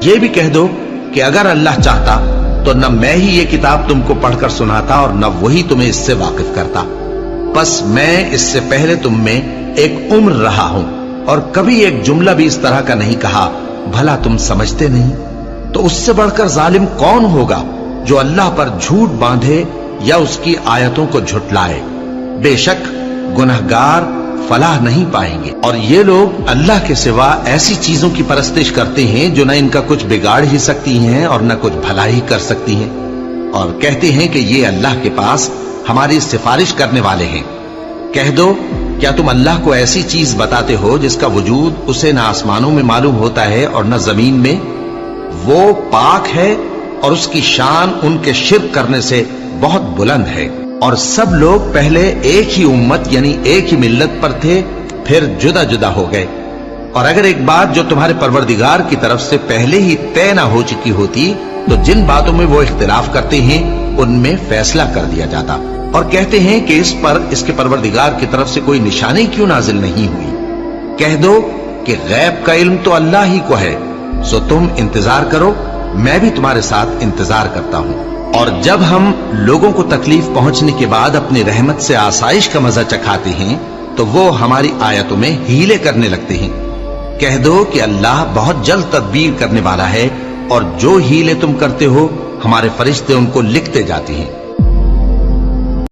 یہ بھی کہہ دو کہ اگر اللہ چاہتا تو نہ میں ہی یہ کتاب تم کو پڑھ کر سناتا اور نہ وہی تمہیں اس سے واقف کرتا، بس میں اس سے پہلے تم میں ایک عمر رہا ہوں اور کبھی ایک جملہ بھی اس طرح کا نہیں کہا، بھلا تم سمجھتے نہیں؟ تو اس سے بڑھ کر ظالم کون ہوگا جو اللہ پر جھوٹ باندھے یا اس کی آیتوں کو جھٹلائے؟ بے شک گنہگار فلاح نہیں پائیں گے۔ اور یہ لوگ اللہ کے سوا ایسی چیزوں کی پرستش کرتے ہیں جو نہ ان کا کچھ بگاڑ ہی سکتی ہیں اور نہ کچھ بھلا ہی کر سکتی ہیں، اور کہتے ہیں کہ یہ اللہ کے پاس ہماری سفارش کرنے والے ہیں۔ کہہ دو کیا تم اللہ کو ایسی چیز بتاتے ہو جس کا وجود اسے نہ آسمانوں میں معلوم ہوتا ہے اور نہ زمین میں؟ وہ پاک ہے اور اس کی شان ان کے شرک کرنے سے بہت بلند ہے۔ اور سب لوگ پہلے ایک ہی امت یعنی ایک ہی ملت پر تھے، پھر جدا جدا ہو گئے، اور اگر ایک بات جو تمہارے پروردگار کی طرف سے پہلے ہی طے نہ ہو چکی ہوتی تو جن باتوں میں وہ اختلاف کرتے ہیں ان میں فیصلہ کر دیا جاتا۔ اور کہتے ہیں کہ اس پر اس کے پروردگار کی طرف سے کوئی نشانی کیوں نازل نہیں ہوئی؟ کہہ دو کہ غیب کا علم تو اللہ ہی کو ہے، سو تم انتظار کرو، میں بھی تمہارے ساتھ انتظار کرتا ہوں۔ اور جب ہم لوگوں کو تکلیف پہنچنے کے بعد اپنی رحمت سے آسائش کا مزہ چکھاتے ہیں تو وہ ہماری آیتوں میں ہیلے کرنے لگتے ہیں۔ کہہ دو کہ اللہ بہت جلد تدبیر کرنے والا ہے، اور جو ہیلے تم کرتے ہو ہمارے فرشتے ان کو لکھتے جاتے ہیں۔